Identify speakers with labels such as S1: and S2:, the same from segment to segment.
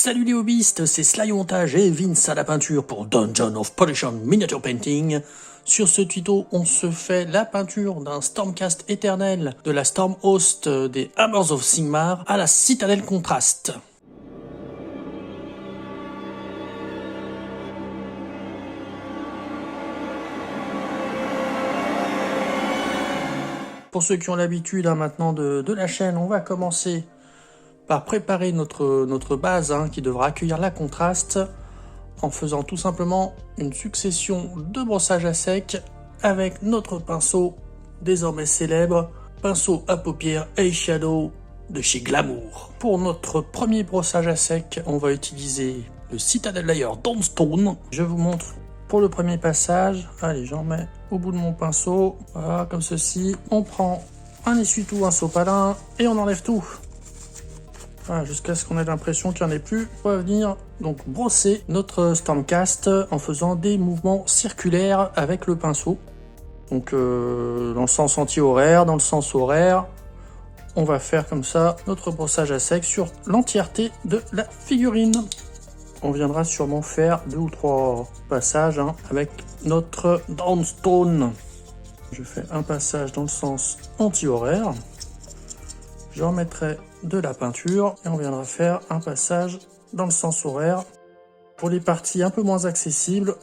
S1: Salut les hobbyistes, c'est Sly au montage et Vince à la peinture pour Dungeon of Pollution Miniature Painting. Sur ce tuto, on se fait la peinture d'un Stormcast éternel de la Storm Host des Hammers of Sigmar à la Citadelle Contrast. Pour ceux qui ont l'habitude maintenant de la chaîne, on va commencer par préparer notre base qui devra accueillir la contraste en faisant tout simplement une succession de brossages à sec avec notre pinceau désormais célèbre, pinceau à paupières Eyeshadow de chez Glamour. Pour notre premier brossage à sec, on va utiliser le Citadel Layer Dawnstone. Je vous montre pour le premier passage. Allez, j'en mets au bout de mon pinceau, voilà, comme ceci. On prend un essuie-tout, un sopalin et on enlève tout. Voilà, jusqu'à ce qu'on ait l'impression qu'il n'y en ait plus. On va venir donc brosser notre Stormcast en faisant des mouvements circulaires avec le pinceau. Donc dans le sens anti-horaire, dans le sens horaire, on va faire comme ça notre brossage à sec sur l'entièreté de la figurine. On viendra sûrement faire 2 ou 3 passages avec notre Dawnstone. Je fais un passage dans le sens anti-horaire. Je remettrai de la peinture et on viendra faire un passage dans le sens horaire. Pour les parties un peu moins accessibles,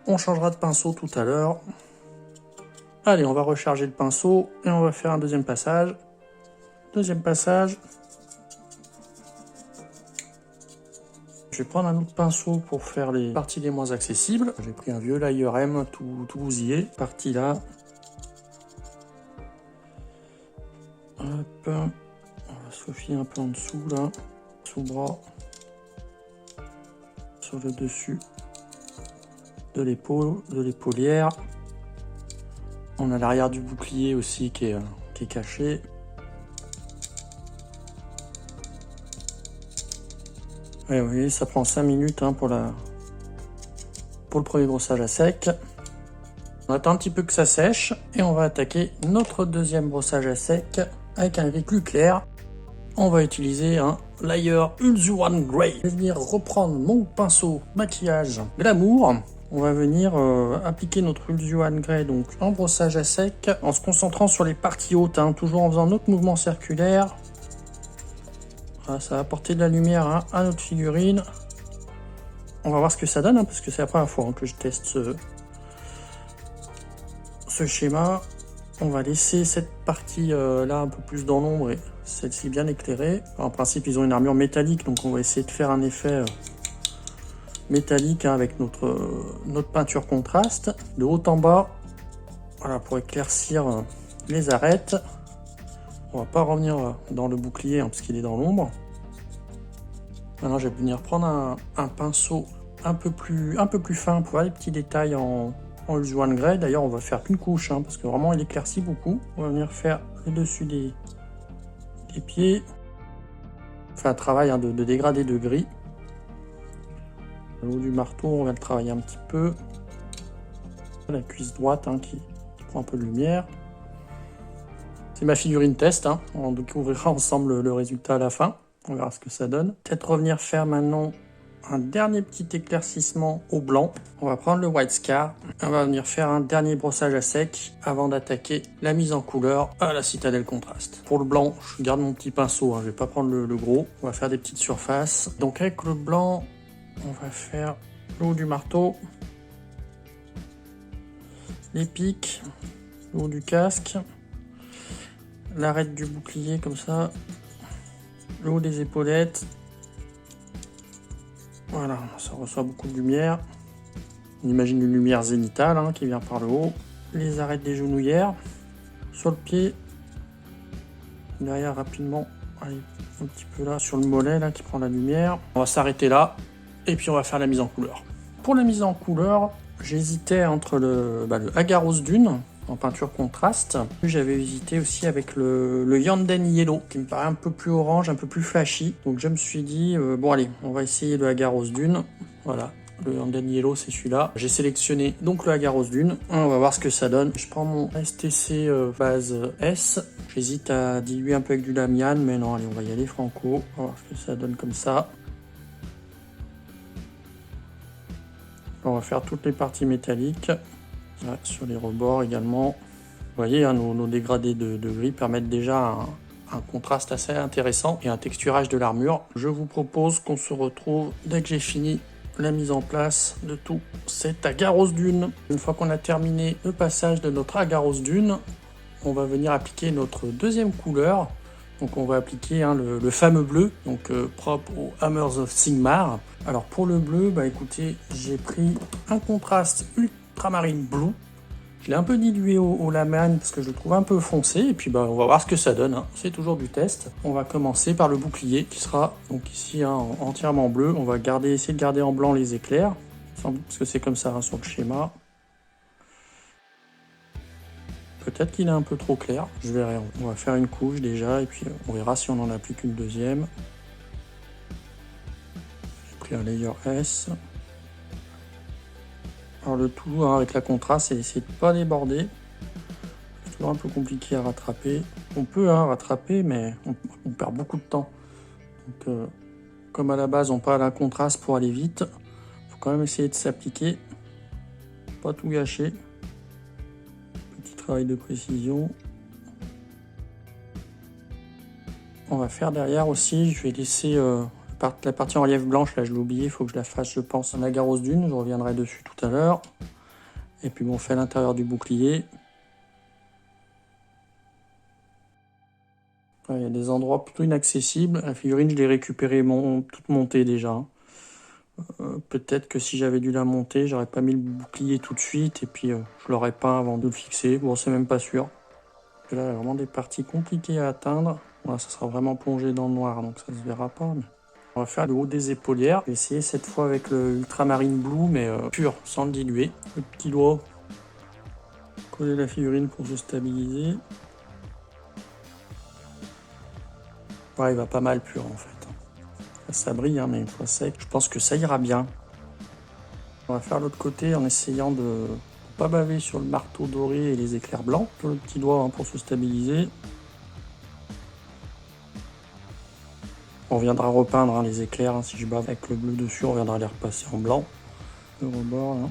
S1: on changera de pinceau tout à l'heure. Allez, on va recharger le pinceau et on va faire un deuxième passage. Deuxième passage. Je vais prendre un autre pinceau pour faire les parties les moins accessibles. J'ai pris un vieux Layer M tout bousillé. Partie là. Hop. Se filer un peu en dessous là, sous bras, sur le dessus de l'épaule, de l'épaulière. On a l'arrière du bouclier aussi qui est caché. Et oui, ça prend 5 minutes pour le premier brossage à sec. On attend un petit peu que ça sèche et on va attaquer notre deuxième brossage à sec avec un gris plus clair. On va utiliser un Layer Ulzuan Grey. Je vais venir reprendre mon pinceau maquillage Glamour. On va venir appliquer notre Ulzuan Grey donc en brossage à sec en se concentrant sur les parties hautes, toujours en faisant notre mouvement circulaire. Voilà, ça va apporter de la lumière à notre figurine. On va voir ce que ça donne parce que c'est la première fois que je teste ce schéma. On va laisser cette partie là un peu plus dans l'ombre et celle-ci bien éclairée. En principe, ils ont une armure métallique, donc on va essayer de faire un effet métallique avec notre peinture contraste. De haut en bas, voilà, pour éclaircir les arêtes. On va pas revenir dans le bouclier parce qu'il est dans l'ombre. Maintenant, je vais venir prendre un pinceau un peu plus fin pour voir les petits détails en Ulzuan Grey. D'ailleurs, on va faire qu'une couche parce que vraiment il éclaircit beaucoup. On va venir faire le dessus des pieds. On fait un travail de dégradé de gris. Le haut du marteau, on va le travailler un petit peu. La cuisse droite qui prend un peu de lumière. C'est ma figurine test. On découvrira ensemble le résultat à la fin. On verra ce que ça donne. Peut-être revenir faire maintenant un dernier petit éclaircissement au blanc. On va prendre le White Scar. On va venir faire un dernier brossage à sec avant d'attaquer la mise en couleur à la Citadelle Contrast. Pour le blanc, je garde mon petit pinceau. Je vais pas prendre le gros. On va faire des petites surfaces. Donc avec le blanc, on va faire le haut du marteau, les pics, le haut du casque, l'arête du bouclier comme ça, le haut des épaulettes. Voilà, ça reçoit beaucoup de lumière. On imagine une lumière zénitale qui vient par le haut. Les arêtes des genouillères. Sur le pied. Derrière rapidement. Allez, un petit peu là sur le mollet qui prend la lumière. On va s'arrêter là. Et puis on va faire la mise en couleur. Pour la mise en couleur, j'hésitais entre le Agaros Dune en peinture contraste. J'avais hésité aussi avec le Yanden Yellow qui me paraît un peu plus orange, un peu plus flashy. Donc je me suis dit, bon allez, on va essayer le Agaros Dune. Voilà, le Yanden Yellow c'est celui-là. J'ai sélectionné donc le Agaros Dune. On va voir ce que ça donne. Je prends mon STC base S. J'hésite à diluer un peu avec du lamiane, mais non, allez, on va y aller franco. On va voir ce que ça donne comme ça. on va faire toutes les parties métalliques. Là, sur les rebords également. Vous voyez, hein, nos dégradés de gris permettent déjà un contraste assez intéressant et un texturage de l'armure. Je vous propose qu'on se retrouve dès que j'ai fini la mise en place de tout cet Agaros Dune. Une fois qu'on a terminé le passage de notre Agaros Dune, on va venir appliquer notre deuxième couleur. Donc on va appliquer le fameux bleu, donc propre aux Hammers of Sigmar. Alors pour le bleu, bah écoutez, j'ai pris un contraste Ultramarine Blue. Je l'ai un peu dilué au laman parce que je le trouve un peu foncé. Et puis bah, on va voir ce que ça donne, hein. C'est toujours du test. On va commencer par le bouclier qui sera donc ici entièrement bleu. On va essayer de garder en blanc les éclairs, parce que c'est comme ça sur le schéma. Peut-être qu'il est un peu trop clair, je verrai. On va faire une couche déjà et puis on verra si on en applique une deuxième. J'ai pris un layer S. Alors le tout avec la contraste, c'est d'essayer de ne pas déborder. C'est toujours un peu compliqué à rattraper. On peut rattraper, mais on perd beaucoup de temps. Donc, comme à la base on part à la contraste pour aller vite, il faut quand même essayer de s'appliquer. Pas tout gâcher. Petit travail de précision. On va faire derrière aussi, je vais laisser la partie en relief blanche, là je l'ai oublié, il faut que je la fasse je pense en Agaros Dune, je reviendrai dessus tout à l'heure. Et puis bon, on fait l'intérieur du bouclier. Il y a des endroits plutôt inaccessibles. La figurine, je l'ai récupérée toute montée déjà. Peut-être que si j'avais dû la monter, j'aurais pas mis le bouclier tout de suite et puis je l'aurais pas avant de le fixer. Bon, c'est même pas sûr. Là, il y a vraiment des parties compliquées à atteindre. Voilà, ça sera vraiment plongé dans le noir, donc ça se verra pas. Mais... on va faire le haut des épaulières. Je vais essayer cette fois avec le Ultramarine Blue, mais pur, sans le diluer. Le petit doigt, coller la figurine pour se stabiliser. Ouais, il va pas mal pur en fait. Ça brille, hein, mais une fois sec, je pense que ça ira bien. On va faire l'autre côté en essayant de ne pas baver sur le marteau doré et les éclairs blancs. Le petit doigt pour se stabiliser. On viendra repeindre les éclairs. Si je bave avec le bleu dessus, on viendra les repasser en blanc. Le rebord là.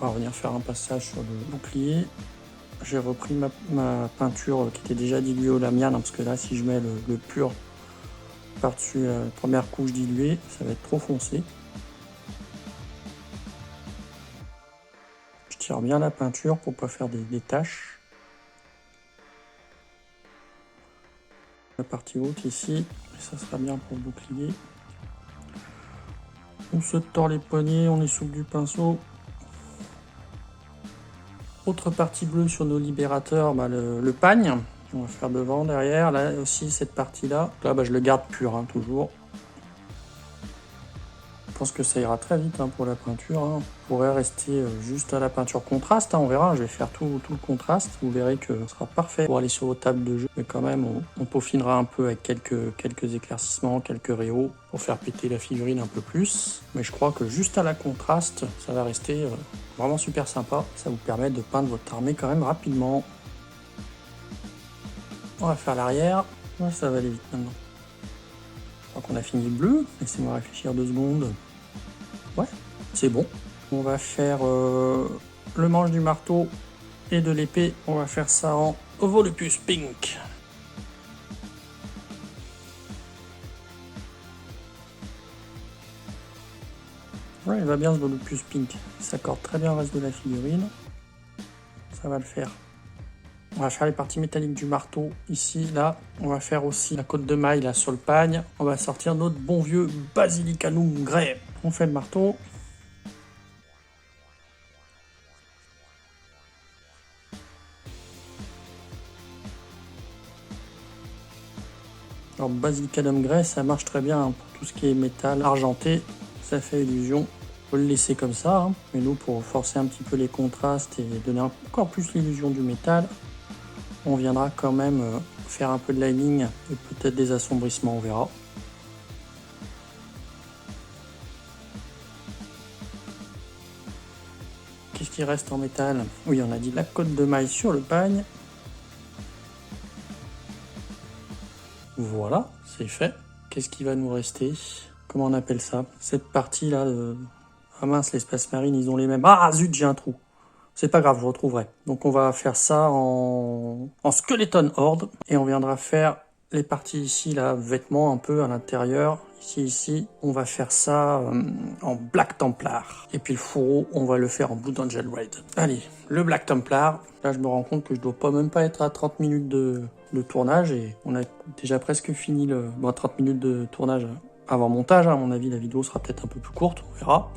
S1: On va venir faire un passage sur le bouclier. J'ai repris ma peinture qui était déjà diluée au lamian, parce que là, si je mets le pur par-dessus la première couche diluée, ça va être trop foncé. Je tire bien la peinture pour pas faire des taches. La partie haute ici, et ça sera bien pour le bouclier. On se tord les poignets, on essouffle du pinceau. Autre partie bleue sur nos libérateurs, le pagne. On va faire devant, derrière, là aussi cette partie-là. Là, je le garde pur, toujours. Je pense que ça ira très vite pour la peinture. On pourrait rester juste à la peinture contraste, on verra. Je vais faire tout le contraste. Vous verrez que ce sera parfait pour aller sur vos tables de jeu. Mais quand même, on peaufinera un peu avec quelques éclaircissements, quelques réaux pour faire péter la figurine un peu plus. Mais je crois que juste à la contraste, ça va rester vraiment super sympa. Ça vous permet de peindre votre armée quand même rapidement. On va faire l'arrière. Ouais, ça va aller vite maintenant. Je crois qu'on a fini le bleu. Laissez-moi réfléchir 2 secondes. Ouais, c'est bon. On va faire le manche du marteau et de l'épée. On va faire ça en Volupus Pink. Ouais, il va bien ce Volupus Pink. Il s'accorde très bien au reste de la figurine. Ça va le faire. On va faire les parties métalliques du marteau ici, là. On va faire aussi la côte de maille là sur le pagne. On va sortir notre bon vieux Basilicanum Grey. On fait le marteau. Alors Basilicanum Grey, ça marche très bien pour tout ce qui est métal argenté. Ça fait illusion. On peut le laisser comme ça. Mais nous, pour forcer un petit peu les contrastes et donner encore plus l'illusion du métal, on viendra quand même faire un peu de lining et peut-être des assombrissements, on verra. Ok, qu'est-ce qui reste en métal? Oui, on a dit la côte de maille sur le pagne. Voilà, c'est fait. Qu'est-ce qui va nous rester? Comment on appelle ça? Cette partie-là de... Ah mince, l'espace marine, ils ont les mêmes. Ah zut, j'ai un trou. C'est pas grave, je retrouverai. Donc on va faire ça en skeleton horde. Et on viendra faire les parties ici, là, vêtements un peu à l'intérieur. Ici, on va faire ça en Black Templar. Et puis le fourreau, on va le faire en Blood Angel Raid. Allez, le Black Templar. Là, je me rends compte que je dois pas même pas être à 30 minutes de tournage. Et on a déjà presque fini le... Bon, 30 minutes de tournage avant montage. À mon avis, la vidéo sera peut-être un peu plus courte, on verra.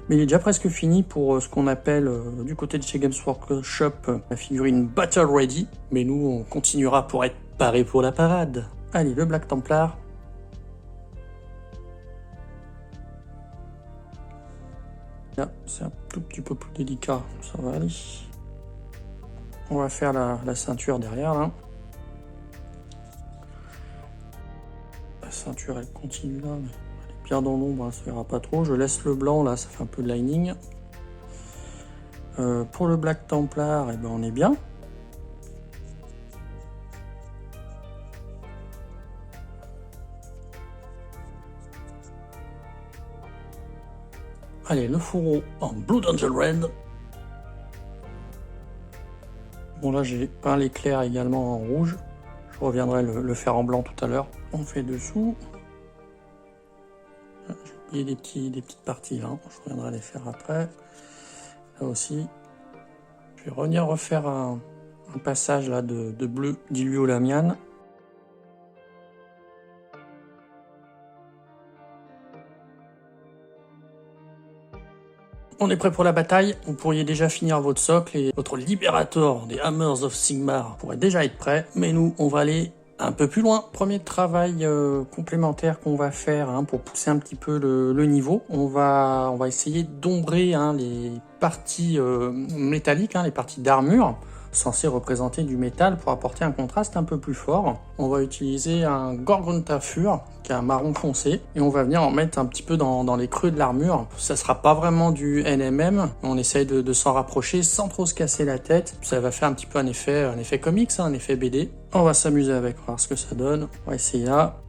S1: Mais il est déjà presque fini pour ce qu'on appelle, du côté de chez Games Workshop, la figurine Battle Ready. Mais nous, on continuera pour être paré pour la parade. Allez, le Black Templar. Là, c'est un tout petit peu plus délicat, ça va aller. On va faire la ceinture derrière, là. La ceinture, elle continue là, mais elle est bien dans l'ombre, ça ne verra pas trop. Je laisse le blanc, là, ça fait un peu de lining. Pour le Black Templar, eh ben, on est bien. Allez, le fourreau en Blood Angel Red. Bon, là, j'ai peint l'éclair également en rouge. Je reviendrai le faire en blanc tout à l'heure. On fait dessous. J'ai oublié des petites parties là. Je reviendrai les faire après. Là aussi. Je vais revenir refaire un passage là de bleu dilué au lamiane. On est prêt pour la bataille, vous pourriez déjà finir votre socle et votre Liberator des Hammers of Sigmar pourrait déjà être prêt, mais nous on va aller un peu plus loin. Premier travail complémentaire qu'on va faire pour pousser un petit peu le niveau, on va essayer d'ombrer les parties métalliques, les parties d'armure, censées représenter du métal pour apporter un contraste un peu plus fort. On va utiliser un Gorgontafur qui est un marron foncé et on va venir en mettre un petit peu dans les creux de l'armure. Ça sera pas vraiment du NMM, on essaye de s'en rapprocher sans trop se casser la tête. Ça va faire un petit peu un effet comics, un effet BD. On va s'amuser avec, voir ce que ça donne. On va essayer là.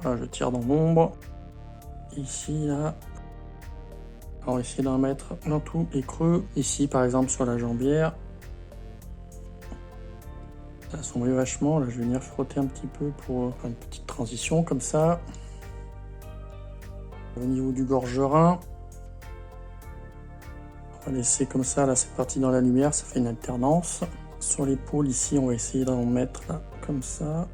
S1: Voilà, je tire dans l'ombre. Ici, là. On va essayer d'en mettre dans tous les creux. Ici, par exemple, sur la jambière. Ça assombrit vachement. Là, je vais venir frotter un petit peu pour faire une petite transition comme ça. Au niveau du gorgerin, on va laisser comme ça. Là, c'est parti dans la lumière. Ça fait une alternance. Sur l'épaule, ici, on va essayer d'en mettre là, comme ça.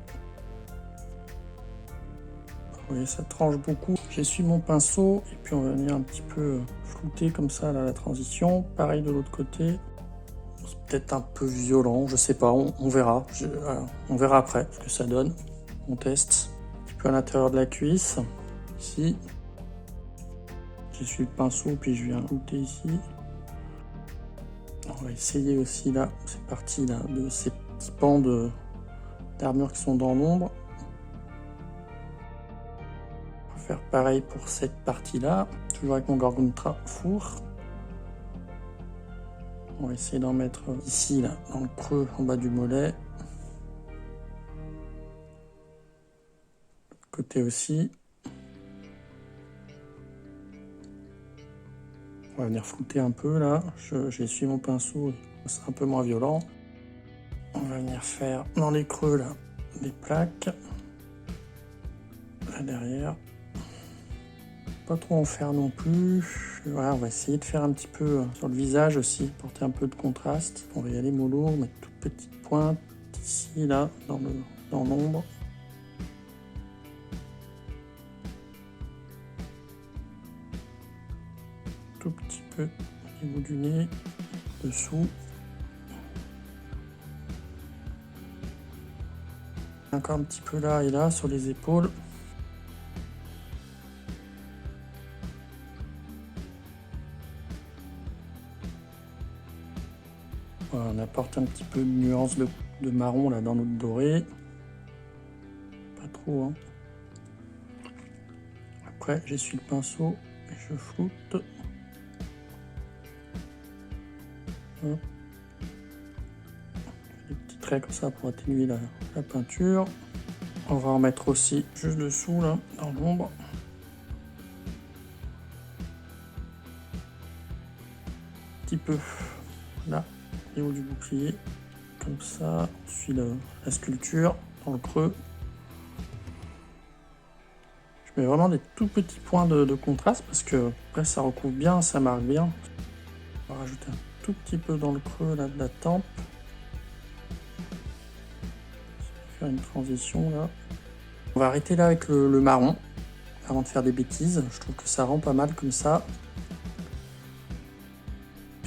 S1: Vous voyez, ça tranche beaucoup. J'essuie mon pinceau et puis on va venir un petit peu flouter comme ça là, la transition. Pareil de l'autre côté. C'est peut-être un peu violent, je sais pas, on verra. On verra après ce que ça donne. On teste. Un petit peu à l'intérieur de la cuisse. Ici. J'essuie le pinceau puis je viens flouter ici. On va essayer aussi là, ces parties là, de ces petits pans d'armure qui sont dans l'ombre. Faire pareil pour cette partie là, toujours avec mon Gorgontafur. On va essayer d'en mettre ici là, dans le creux en bas du mollet. Côté aussi. On va venir flouter un peu là. J'essuie mon pinceau, c'est un peu moins violent. On va venir faire dans les creux là des plaques. Là derrière. Pas trop en faire non plus. Voilà, on va essayer de faire un petit peu sur le visage aussi, porter un peu de contraste. On va y aller mollo, mettre toute petite pointe ici, là, dans l'ombre. Tout petit peu au niveau du nez, dessous. Encore un petit peu là et là sur les épaules. Voilà, on apporte un petit peu de nuance de marron là dans notre doré. Pas trop, hein. Après, j'essuie le pinceau et je floute. Hop. Des petits traits comme ça pour atténuer la peinture. On va en mettre aussi juste dessous, là, dans l'ombre. Un petit peu là, au niveau du bouclier. Comme ça, on suit la sculpture dans le creux. Je mets vraiment des tout petits points de contraste parce que après ça recouvre bien, ça marque bien. On va rajouter un tout petit peu dans le creux là, de la tempe. Faire une transition là. On va arrêter là avec le marron avant de faire des bêtises. Je trouve que ça rend pas mal comme ça.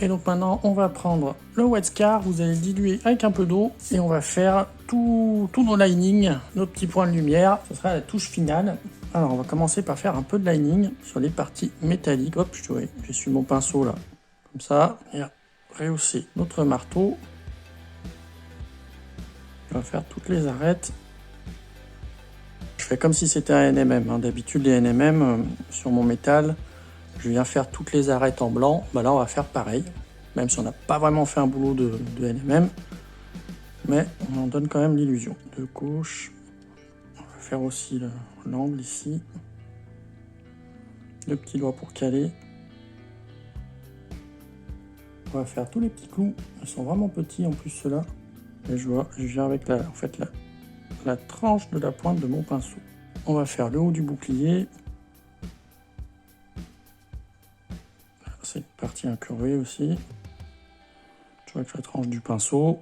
S1: Et donc maintenant on va prendre le wet scar, vous allez le diluer avec un peu d'eau et on va faire tous nos linings, nos petits points de lumière. Ce sera la touche finale. Alors on va commencer par faire un peu de lining sur les parties métalliques. Hop, je suis mon pinceau là, comme ça, et rehausser notre marteau. On va faire toutes les arêtes. Je fais comme si c'était un NMM. Hein. D'habitude les NMM sur mon métal, je viens faire toutes les arêtes en blanc. Bah là on va faire pareil, même si on n'a pas vraiment fait un boulot de NMM, mais on en donne quand même l'illusion. De gauche, on va faire aussi l'angle ici. Le petit doigt pour caler. On va faire tous les petits clous. Ils sont vraiment petits en plus ceux-là. Et je viens avec la tranche de la pointe de mon pinceau. On va faire le haut du bouclier. Cette partie incurvée aussi. Je vois avec la tranche du pinceau.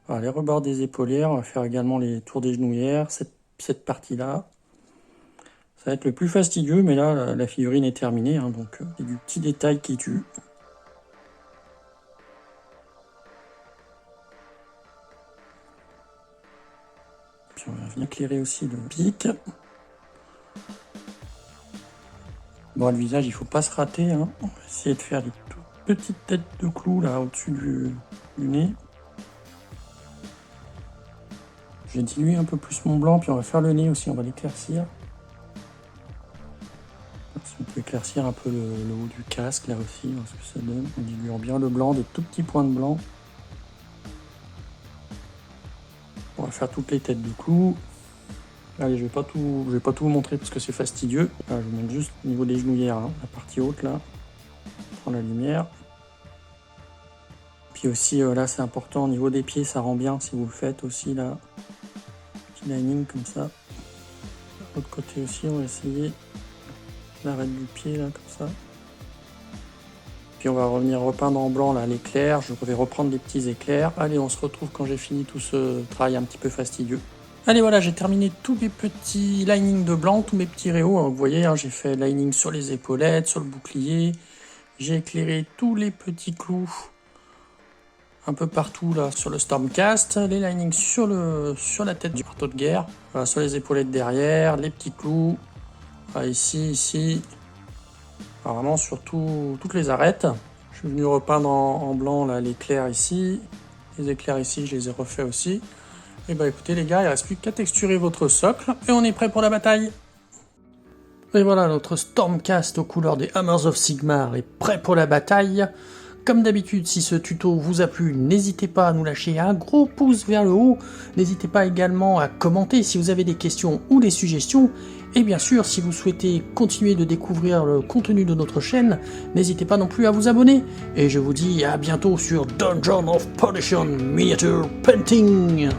S1: Voilà, les rebords des épaulières, on va faire également les tours des genouillères, cette partie-là. Ça va être le plus fastidieux, mais là, la figurine est terminée, hein, donc c'est du petit détail qui tue. Puis on va venir éclairer aussi le pic. Bon, le visage, il faut pas se rater, hein. On va essayer de faire des toutes petites têtes de clous là au-dessus du nez. Je vais diluer un peu plus mon blanc, puis on va faire le nez aussi, on va l'éclaircir. On peut éclaircir un peu le haut du casque là aussi, voir ce que ça donne. En diluant bien le blanc, des tout petits points de blanc. On va faire toutes les têtes de clous. Allez, je vais pas tout vous montrer parce que c'est fastidieux. Là, je vous montre juste au niveau des genouillères, hein, la partie haute là. On prend la lumière. Puis aussi là, c'est important au niveau des pieds, ça rend bien si vous le faites aussi là. Petit lining comme ça. De l'autre côté aussi, on va essayer l'arête du pied là comme ça. Puis on va revenir repeindre en blanc là l'éclair. Je vais reprendre des petits éclairs. Allez, on se retrouve quand j'ai fini tout ce travail un petit peu fastidieux. Allez, voilà, j'ai terminé tous mes petits linings de blanc, tous mes petits réaux. Vous voyez, hein, j'ai fait lining sur les épaulettes, sur le bouclier. J'ai éclairé tous les petits clous un peu partout là sur le Stormcast. Les linings sur la tête du marteau de guerre. Voilà, sur les épaulettes derrière, les petits clous. Voilà, ici. Alors, vraiment sur toutes les arêtes. Je suis venu repeindre en blanc là l'éclair ici. Les éclairs ici, je les ai refaits aussi. Et bah écoutez les gars, il ne reste plus qu'à texturer votre socle et on est prêt pour la bataille. Et voilà, notre Stormcast aux couleurs des Hammers of Sigmar est prêt pour la bataille. Comme d'habitude, si ce tuto vous a plu, n'hésitez pas à nous lâcher un gros pouce vers le haut. N'hésitez pas également à commenter si vous avez des questions ou des suggestions. Et bien sûr, si vous souhaitez continuer de découvrir le contenu de notre chaîne, n'hésitez pas non plus à vous abonner. Et je vous dis à bientôt sur Dungeon of Pollution Miniature Painting.